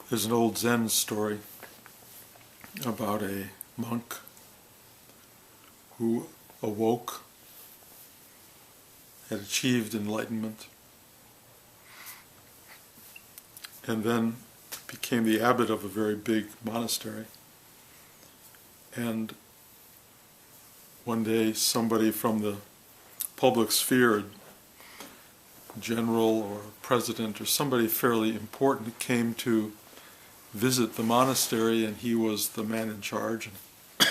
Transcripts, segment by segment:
There's an old Zen story about a monk who awoke, had achieved enlightenment, and then became the abbot of a very big monastery. And one day somebody from the public sphere, general or president or somebody fairly important, came to visit the monastery, and he was the man in charge. And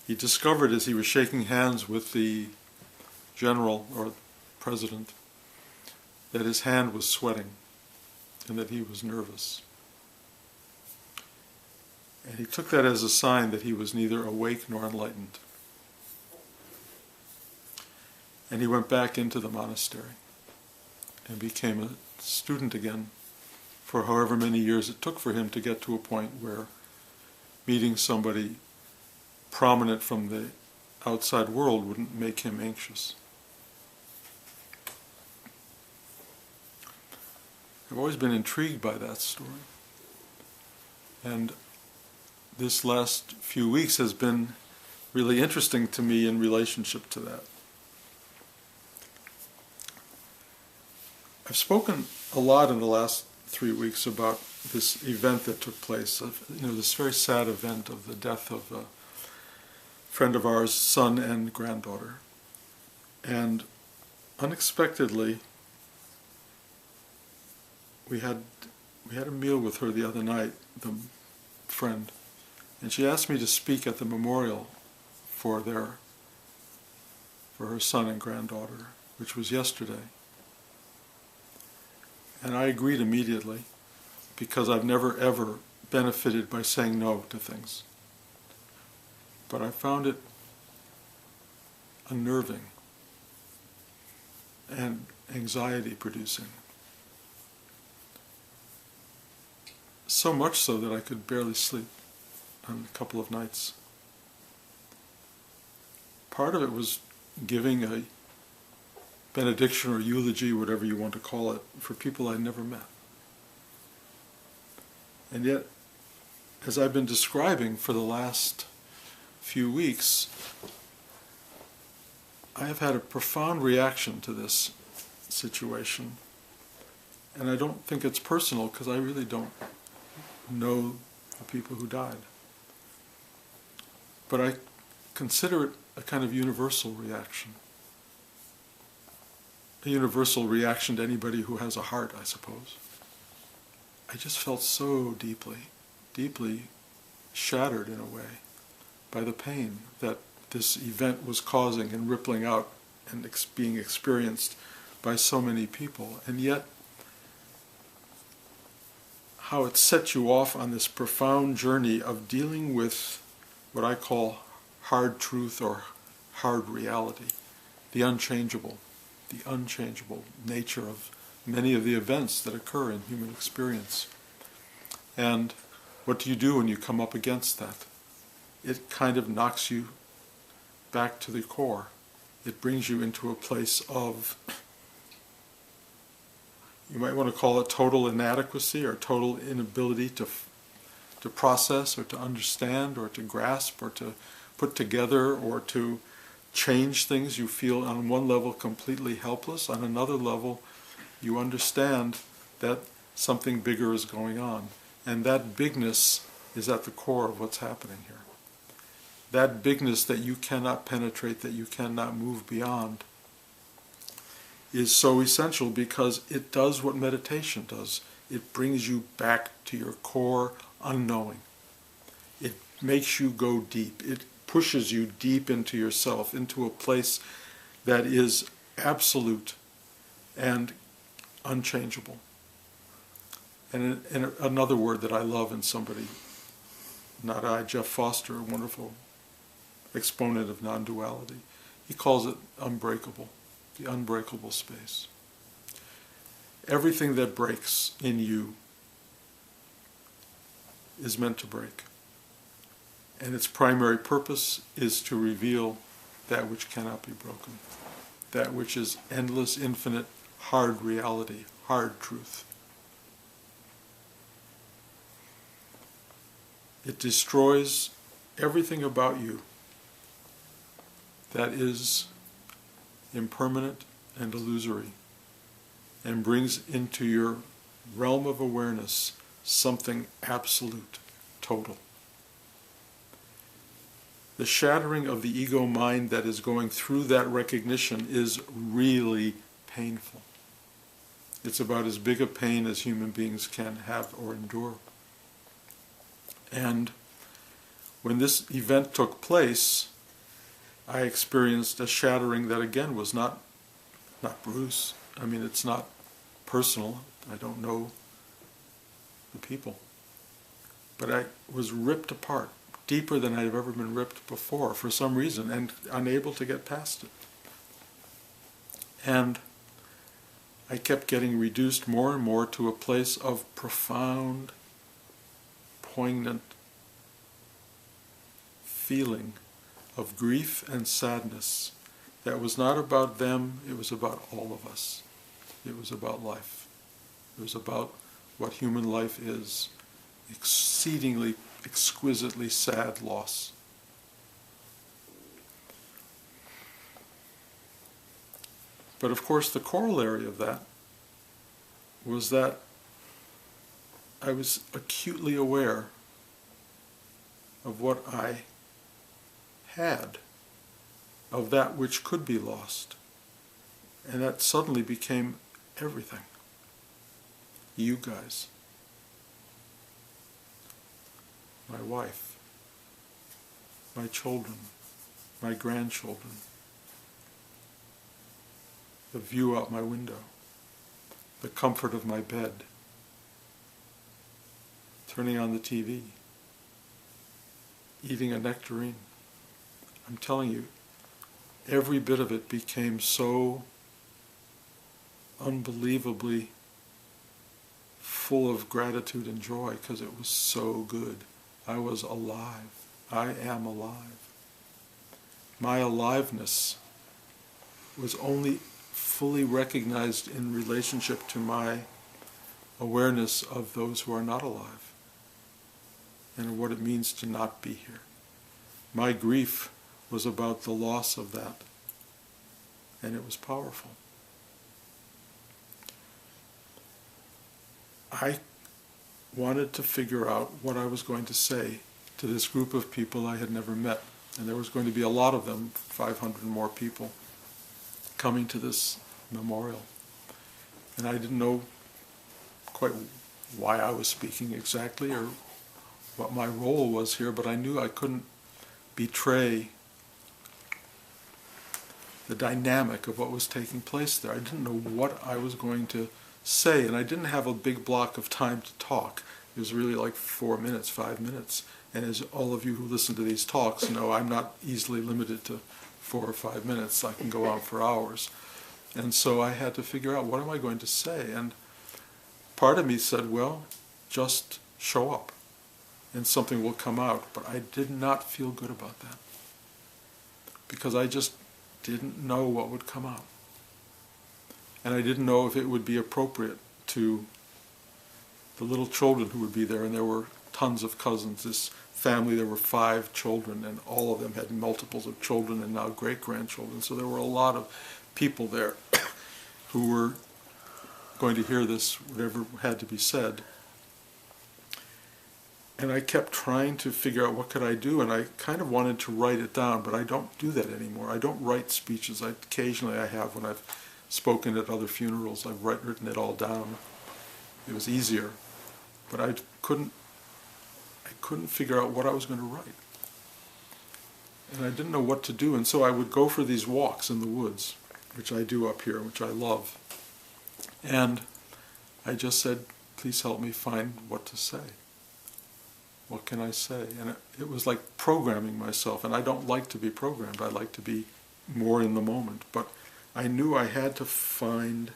he discovered as he was shaking hands with the general or president that his hand was sweating and that he was nervous. And he took that as a sign that he was neither awake nor enlightened. And he went back into the monastery and became a student again for however many years it took for him to get to a point where meeting somebody prominent from the outside world wouldn't make him anxious. I've always been intrigued by that story. And this last few weeks has been really interesting to me in relationship to that. I've spoken a lot in the last 3 weeks about this event that took place, this very sad event of the death of a friend of ours, son and granddaughter. And unexpectedly, we had a meal with her the other night, the friend, and she asked me to speak at the memorial for her son and granddaughter, which was yesterday. And I agreed immediately, because I've never ever benefited by saying no to things. But I found it unnerving and anxiety-producing. So much so that I could barely sleep on a couple of nights. Part of it was giving a benediction or eulogy, whatever you want to call it, for people I'd never met. And yet, as I've been describing for the last few weeks, I have had a profound reaction to this situation. And I don't think it's personal, because I really don't know the people who died. But I consider it a kind of universal reaction. A universal reaction to anybody who has a heart, I suppose. I just felt so deeply, deeply shattered in a way by the pain that this event was causing and rippling out and being experienced by so many people. And yet, how it set you off on this profound journey of dealing with what I call hard truth or hard reality, the unchangeable nature of many of the events that occur in human experience. And what do you do when you come up against that? It kind of knocks you back to the core. It brings you into a place of, you might want to call it total inadequacy or total inability to process or to understand or to grasp or to put together or to change things. You feel on one level completely helpless. On another level, you understand that something bigger is going on. And that bigness is at the core of what's happening here. That bigness that you cannot penetrate, that you cannot move beyond, is so essential because it does what meditation does. It brings you back to your core unknowing. It makes you go deep. It pushes you deep into yourself, into a place that is absolute and unchangeable. And another word that I love in somebody, not I, Jeff Foster, a wonderful exponent of non-duality, he calls it unbreakable, the unbreakable space. Everything that breaks in you is meant to break. And its primary purpose is to reveal that which cannot be broken, that which is endless, infinite, hard reality, hard truth. It destroys everything about you that is impermanent and illusory, and brings into your realm of awareness something absolute, total. The shattering of the ego mind that is going through that recognition is really painful. It's about as big a pain as human beings can have or endure. And when this event took place, I experienced a shattering that again was not Bruce. I mean, it's not personal. I don't know the people. But I was ripped apart, deeper than I've ever been ripped before for some reason, and unable to get past it. And I kept getting reduced more and more to a place of profound, poignant feeling of grief and sadness that was not about them, it was about all of us. It was about life. It was about what human life is, exceedingly, exquisitely sad loss. But of course the corollary of that was that I was acutely aware of what I had, of that which could be lost. And that suddenly became everything. You guys. My wife. My children. My grandchildren. The view out my window. The comfort of my bed. Turning on the TV. Eating a nectarine. I'm telling you, every bit of it became so unbelievably full of gratitude and joy because it was so good. I was alive. I am alive. My aliveness was only fully recognized in relationship to my awareness of those who are not alive and what it means to not be here. My grief was about the loss of that, and it was powerful. I wanted to figure out what I was going to say to this group of people I had never met, and there was going to be a lot of them, 500 more people, coming to this memorial. And I didn't know quite why I was speaking exactly or what my role was here, but I knew I couldn't betray the dynamic of what was taking place there. I didn't know what I was going to say, and I didn't have a big block of time to talk. It was really like 4 minutes, 5 minutes. And as all of you who listen to these talks know, I'm not easily limited to 4 or 5 minutes. I can go on for hours. And so I had to figure out, what am I going to say? And part of me said, well, just show up and something will come out. But I did not feel good about that, because I just didn't know what would come out. And I didn't know if it would be appropriate to the little children who would be there, and there were tons of cousins. This family, there were 5 children, and all of them had multiples of children and now great-grandchildren. So there were a lot of people there who were going to hear this, whatever had to be said. And I kept trying to figure out what could I do, and I kind of wanted to write it down, but I don't do that anymore. I don't write speeches. Occasionally I have when I've spoken at other funerals. I've written it all down. It was easier, but I couldn't figure out what I was going to write. And I didn't know what to do, and so I would go for these walks in the woods, which I do up here, which I love. And I just said, please help me find what to say. What can I say? And it was like programming myself, and I don't like to be programmed. I like to be more in the moment. But I knew I had to find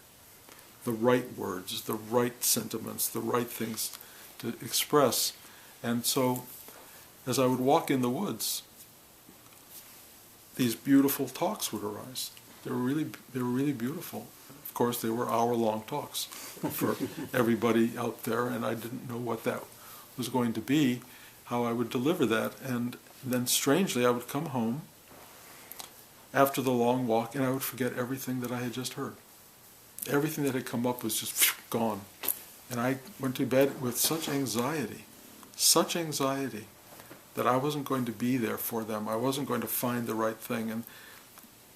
the right words, the right sentiments, the right things to express. And so, as I would walk in the woods, these beautiful talks would arise. They were really beautiful. Of course, they were hour-long talks for everybody out there, and I didn't know what that was going to be. how I would deliver that. And then strangely, I would come home after the long walk, and I would forget everything that I had just heard. Everything that had come up was just gone. And I went to bed with such anxiety, that I wasn't going to be there for them. I wasn't going to find the right thing. And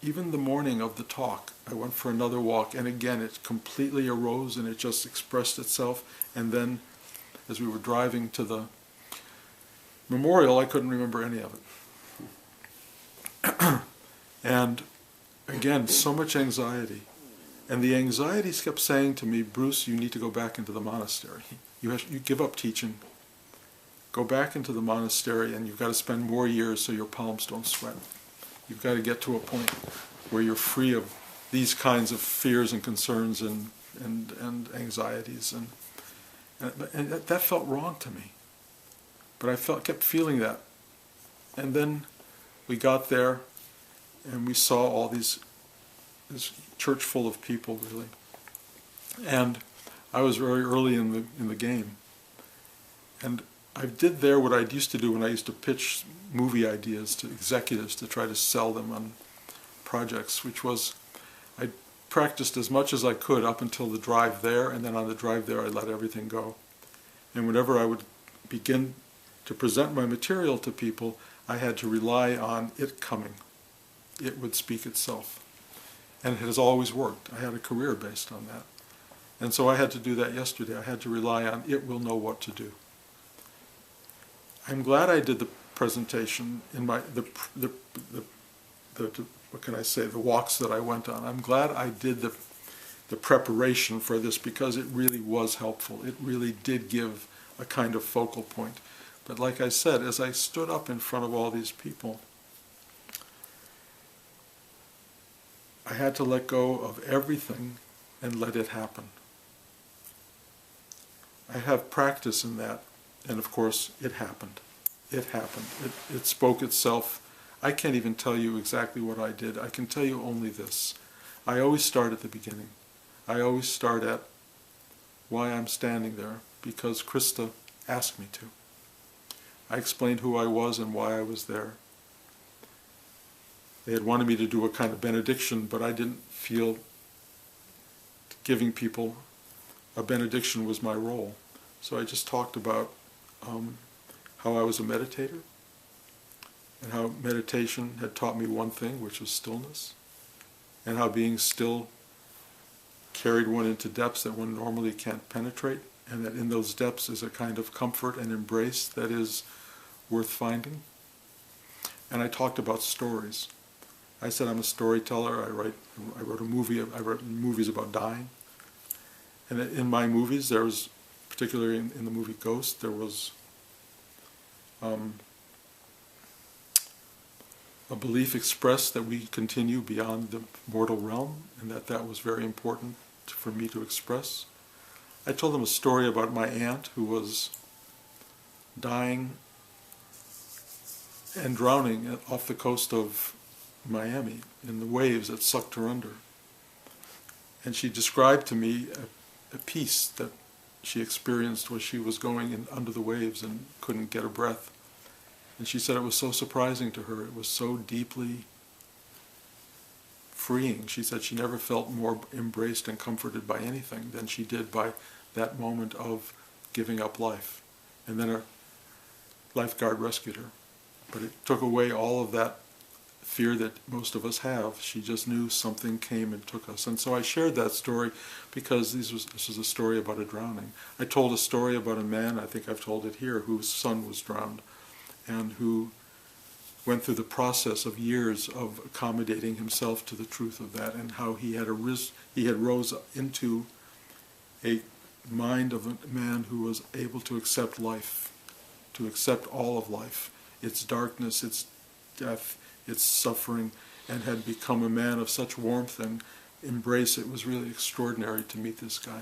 even the morning of the talk, I went for another walk, and again it completely arose and it just expressed itself. And then as we were driving to the memorial, I couldn't remember any of it. And again, so much anxiety. And the anxieties kept saying to me, Bruce, you need to go back into the monastery. You give up teaching. Go back into the monastery, and you've got to spend more years so your palms don't sweat. You've got to get to a point where you're free of these kinds of fears and concerns and anxieties. And that felt wrong to me. But I kept feeling that. And then we got there, and we saw all this church full of people, really. And I was very early in the game. And I did there what I used to do when I used to pitch movie ideas to executives to try to sell them on projects, which was I practiced as much as I could up until the drive there, and then on the drive there I let everything go. And whenever I would begin to present my material to people, I had to rely on it coming. It would speak itself. And it has always worked. I had a career based on that. And so I had to do that yesterday. I had to rely on it will know what to do. I'm glad I did the presentation in what can I say, the walks that I went on. I'm glad I did the preparation for this, because it really was helpful. It really did give a kind of focal point. But like I said, as I stood up in front of all these people, I had to let go of everything and let it happen. I have practice in that, and of course it happened. It happened. It spoke itself. I can't even tell you exactly what I did. I can tell you only this. I always start at the beginning. I always start at why I'm standing there, because Krista asked me to. I explained who I was and why I was there. They had wanted me to do a kind of benediction, but I didn't feel giving people a benediction was my role. So I just talked about how I was a meditator, and how meditation had taught me one thing, which was stillness, and how being still carried one into depths that one normally can't penetrate, and that in those depths is a kind of comfort and embrace that is worth finding. And I talked about stories. I said I'm a storyteller. I wrote movies about dying. And in my movies, there was, particularly in the movie Ghost, there was a belief expressed that we continue beyond the mortal realm, and that was very important for me to express. I told them a story about my aunt who was dying and drowning off the coast of Miami in the waves that sucked her under. And she described to me a peace that she experienced where she was going under the waves and couldn't get a breath. And she said it was so surprising to her. It was so deeply freeing. She said she never felt more embraced and comforted by anything than she did by that moment of giving up life. And then a lifeguard rescued her. But it took away all of that fear that most of us have. She just knew something came and took us. And so I shared that story because this was a story about a drowning. I told a story about a man, I think I've told it here, whose son was drowned, and who went through the process of years of accommodating himself to the truth of that, and how he had rose into a mind of a man who was able to accept life, to accept all of life, its darkness, its death, its suffering, and had become a man of such warmth and embrace. It was really extraordinary to meet this guy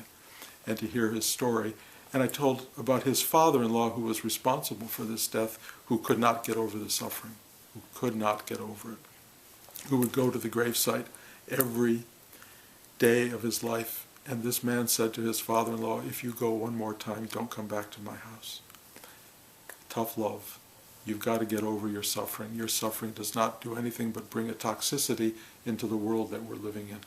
and to hear his story. And I told about his father-in-law, who was responsible for this death, who could not get over the suffering, who could not get over it, who would go to the gravesite every day of his life. And this man said to his father-in-law, if you go one more time, don't come back to my house. tough love. You've got to get over your suffering. Your suffering does not do anything but bring a toxicity into the world that we're living in.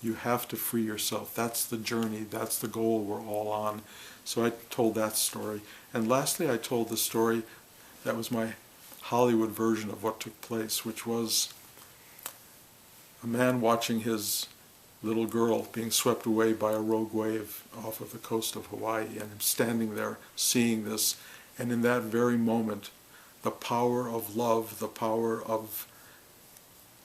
You have to free yourself. That's the journey. That's the goal we're all on. So I told that story. And lastly, I told the story that was my Hollywood version of what took place, which was a man watching his little girl being swept away by a rogue wave off of the coast of Hawaii, and him standing there seeing this. And in that very moment, the power of love, the power of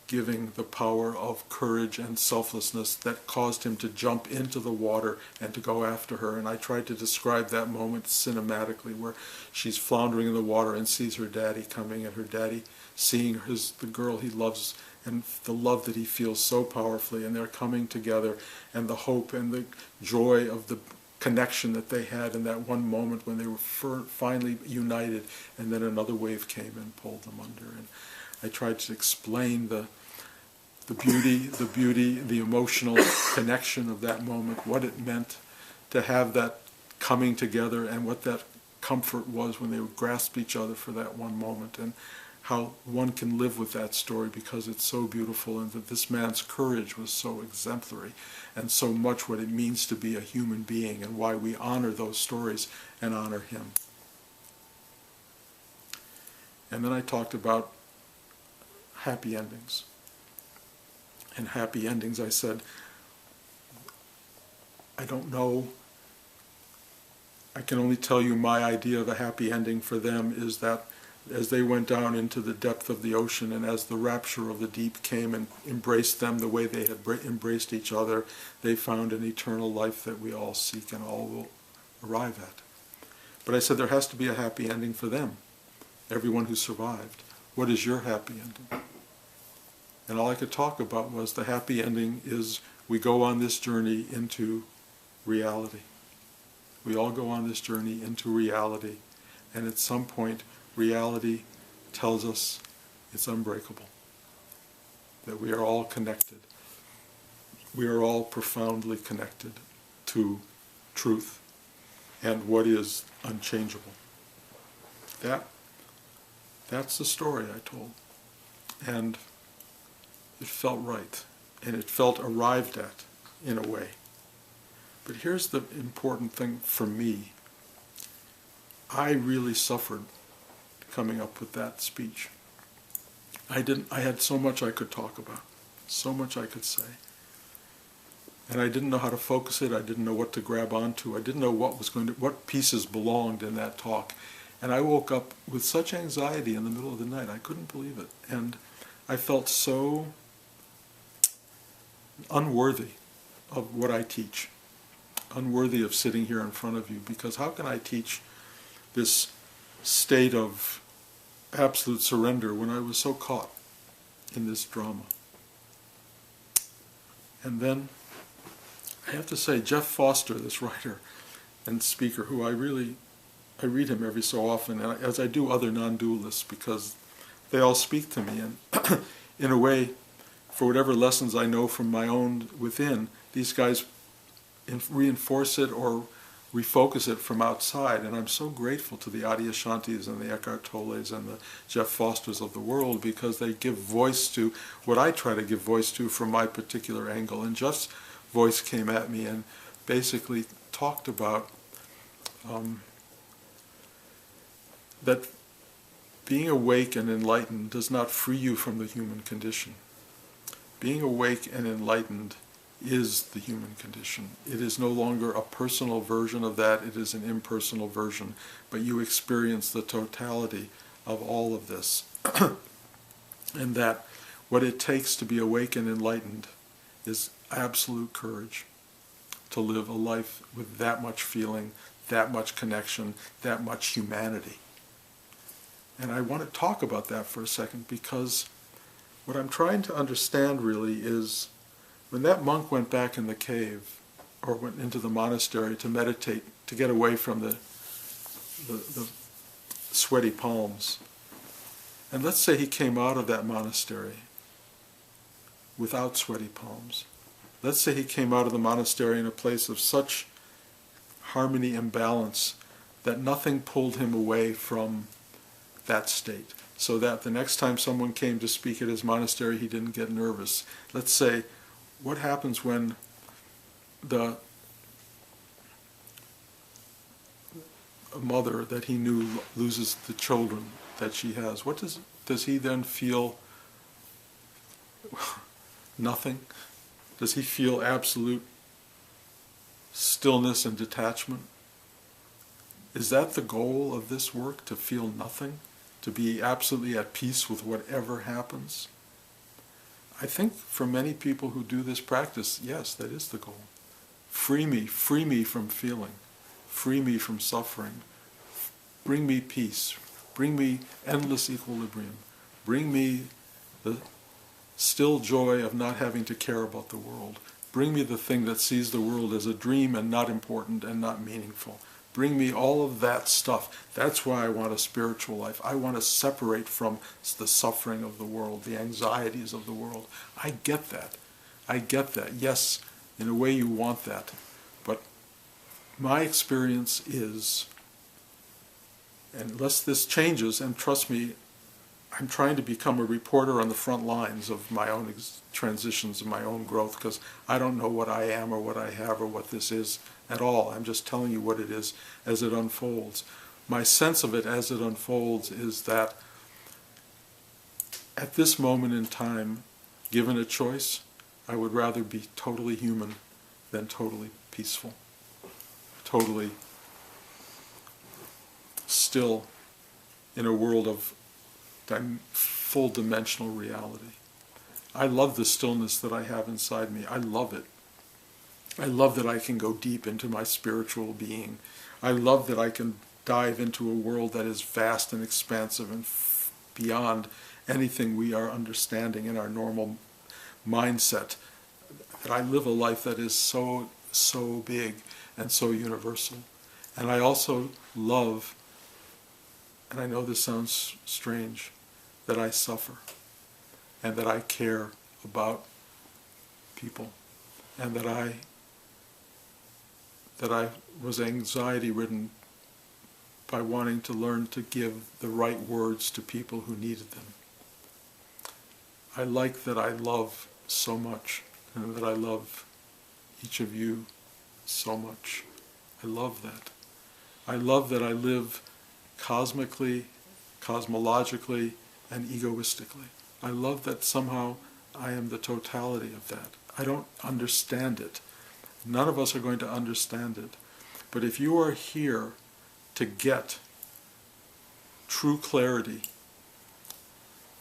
giving, the power of courage and selflessness that caused him to jump into the water and to go after her. And I tried to describe that moment cinematically, where she's floundering in the water and sees her daddy coming, and her daddy seeing the girl he loves, and the love that he feels so powerfully, and they're coming together, and the hope and the joy of the connection that they had in that one moment when they were finally united, and then another wave came and pulled them under. And I tried to explain the beauty, the emotional connection of that moment, what it meant to have that coming together, and what that comfort was when they would grasp each other for that one moment, and how one can live with that story because it's so beautiful, and that this man's courage was so exemplary, and so much what it means to be a human being, and why we honor those stories and honor him. And then I talked about happy endings. And happy endings, I said, I don't know. I can only tell you my idea of a happy ending for them is that as they went down into the depth of the ocean, and as the rapture of the deep came and embraced them the way they had embraced each other, they found an eternal life that we all seek and all will arrive at. But I said there has to be a happy ending for them, everyone who survived. What is your happy ending? And all I could talk about was the happy ending is we go on this journey into reality. We all go on this journey into reality, and at some point reality tells us it's unbreakable, that we are all connected. We are all profoundly connected to truth and what is unchangeable. That's the story I told. And it felt right, and it felt arrived at in a way. But here's the important thing for me. I really suffered coming up with that speech. I had so much I could talk about, so much I could say. And I didn't know how to focus it. I didn't know what to grab onto. I didn't know what pieces belonged in that talk. And I woke up with such anxiety in the middle of the night. I couldn't believe it. And I felt so unworthy of what I teach, unworthy of sitting here in front of you, because how can I teach this state of absolute surrender when I was so caught in this drama? And then I have to say, Jeff Foster, this writer and speaker, who I read him every so often, and as I do other non-dualists, because they all speak to me, and in a way, for whatever lessons I know from my own within, these guys reinforce it or refocus it from outside. And I'm so grateful to the Adyashantis and the Eckhart Tolles and the Jeff Fosters of the world, because they give voice to what I try to give voice to from my particular angle. And Jeff's voice came at me and basically talked about that being awake and enlightened does not free you from the human condition. Being awake and enlightened is the human condition. It is no longer a personal version of that, it is an impersonal version, but you experience the totality of all of this. And that what it takes to be awake and enlightened is absolute courage to live a life with that much feeling, that much connection, that much humanity. And I want to talk about that for a second, because what I'm trying to understand really is when that monk went back in the cave, or went into the monastery to meditate, to get away from the sweaty palms, and let's say he came out of that monastery without sweaty palms. Let's say he came out of the monastery in a place of such harmony and balance that nothing pulled him away from that state. So that the next time someone came to speak at his monastery, he didn't get nervous. Let's say, what happens when a mother that he knew loses the children that she has? What does he then feel? Nothing? Does he feel absolute stillness and detachment? Is that the goal of this work, to feel nothing? To be absolutely at peace with whatever happens? I think for many people who do this practice, yes, that is the goal. Free me from feeling. Free me from suffering. Bring me peace. Bring me endless equilibrium. Bring me the still joy of not having to care about the world. Bring me the thing that sees the world as a dream and not important and not meaningful. Bring me all of that stuff. That's why I want a spiritual life. I want to separate from the suffering of the world, the anxieties of the world. I get that. I get that. Yes, in a way you want that. But my experience is, unless this changes, and trust me, I'm trying to become a reporter on the front lines of my own transitions and my own growth, because I don't know what I am or what I have or what this is at all. I'm just telling you what it is as it unfolds. My sense of it as it unfolds is that at this moment in time, given a choice, I would rather be totally human than totally peaceful, totally still in a world of full dimensional reality. I love the stillness that I have inside me. I love it. I love that I can go deep into my spiritual being. I love that I can dive into a world that is vast and expansive and beyond anything we are understanding in our normal mindset. That I live a life that is so big and so universal. And I also love, and I know this sounds strange, that I suffer and that I care about people and that I was anxiety-ridden by wanting to learn to give the right words to people who needed them. I like that I love so much and that I love each of you so much. I love that. I love that I live cosmically, cosmologically, and egoistically. I love that somehow I am the totality of that. I don't understand it. None of us are going to understand it. But if you are here to get true clarity,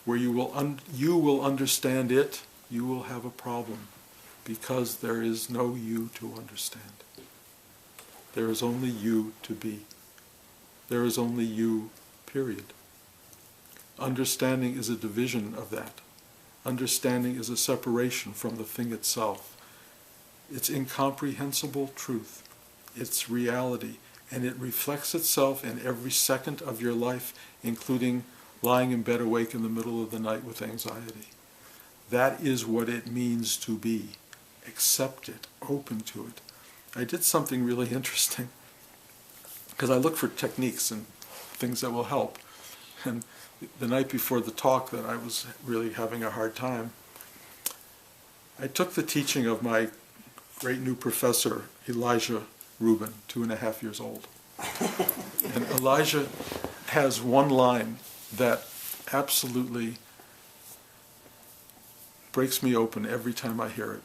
where you will understand it, you will have a problem, because there is no you to understand. There is only you to be. There is only you, period. Understanding is a division of that. Understanding is a separation from the thing itself. It's incomprehensible truth. It's reality. And it reflects itself in every second of your life, including lying in bed awake in the middle of the night with anxiety. That is what it means to be. Accept it. Open to it. I did something really interesting, because I look for techniques and things that will help. And the night before the talk that I was really having a hard time, I took the teaching of my great new professor, Elijah Rubin, 2.5 years old. And Elijah has one line that absolutely breaks me open every time I hear it.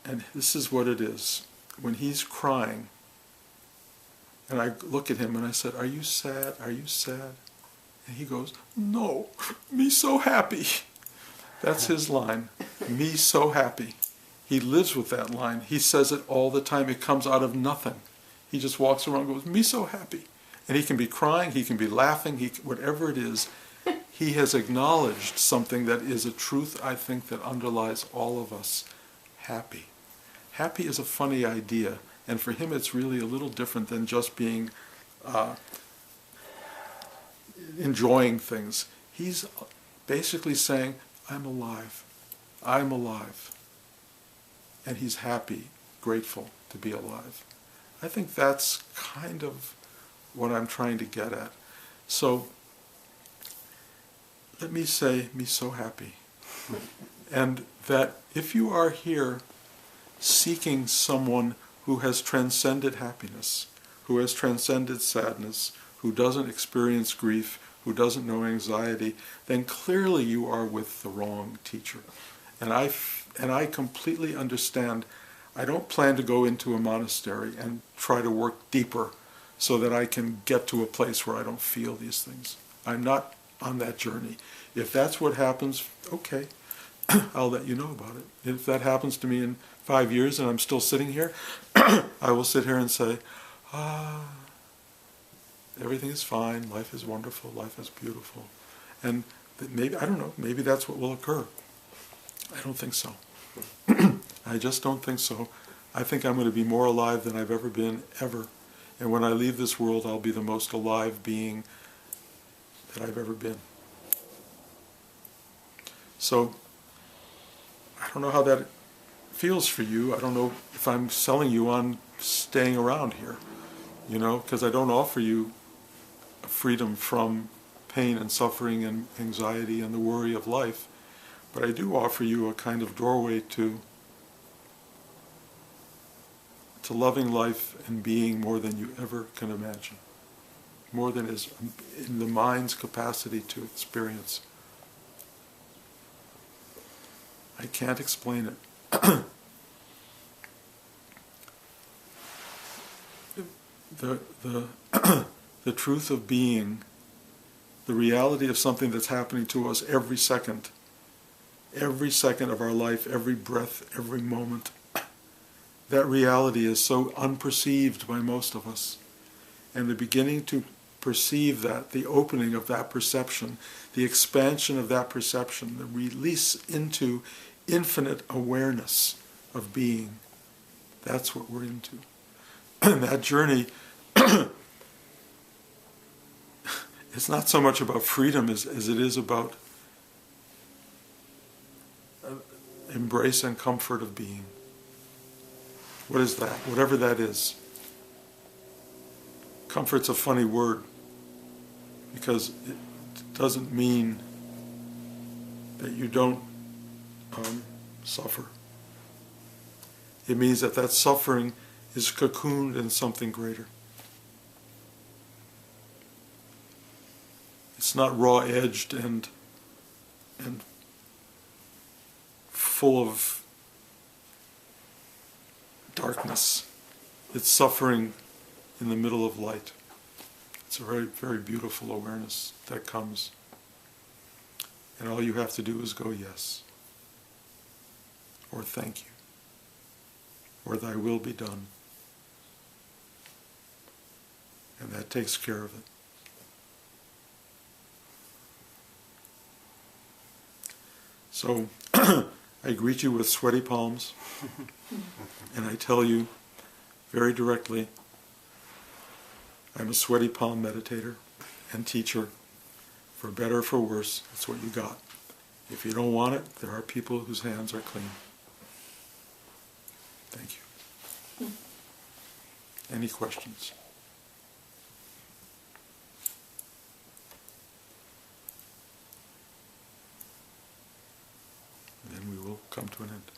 And this is what it is. When he's crying, and I look at him and I said, "Are you sad? Are you sad?" And he goes, "No, me so happy." That's his line, "Me so happy." He lives with that line. He says it all the time. It comes out of nothing. He just walks around and goes, "Me so happy." And he can be crying, he can be laughing, whatever it is. He has acknowledged something that is a truth, I think, that underlies all of us. Happy. Happy is a funny idea. And for him it's really a little different than just being enjoying things. He's basically saying, I'm alive. I'm alive. And he's happy, grateful to be alive. I think that's kind of what I'm trying to get at. So, let me say, me so happy. And that if you are here seeking someone who has transcended happiness, who has transcended sadness, who doesn't experience grief, who doesn't know anxiety, then clearly you are with the wrong teacher. And I completely understand. I don't plan to go into a monastery and try to work deeper so that I can get to a place where I don't feel these things. I'm not on that journey. If that's what happens, okay, I'll let you know about it. If that happens to me in 5 years and I'm still sitting here, I will sit here and say, everything is fine, life is wonderful, life is beautiful. And maybe, I don't know, maybe that's what will occur. I don't think so. I just don't think so. I think I'm going to be more alive than I've ever been, ever. And when I leave this world, I'll be the most alive being that I've ever been. So, I don't know how that feels for you. I don't know if I'm selling you on staying around here, because I don't offer you freedom from pain and suffering and anxiety and the worry of life, but I do offer you a kind of doorway to loving life and being more than you ever can imagine, more than is in the mind's capacity to experience. I can't explain it. The truth of being, the reality of something that's happening to us every second of our life, every breath, every moment, that reality is so unperceived by most of us. And the beginning to perceive that, the opening of that perception, the expansion of that perception, the release into infinite awareness of being, that's what we're into. And that journey, it's not so much about freedom as it is about embrace and comfort of being. What is that? Whatever that is. Comfort's a funny word because it doesn't mean that you don't suffer. It means that suffering is cocooned in something greater. It's not raw-edged and full of darkness. It's suffering in the middle of light. It's a very, very beautiful awareness that comes. And all you have to do is go yes. Or thank you. Or thy will be done. And that takes care of it. So, I greet you with sweaty palms, and I tell you very directly, I'm a sweaty palm meditator and teacher. For better or for worse, that's what you got. If you don't want it, there are people whose hands are clean. Thank you. Any questions? Then we will come to an end.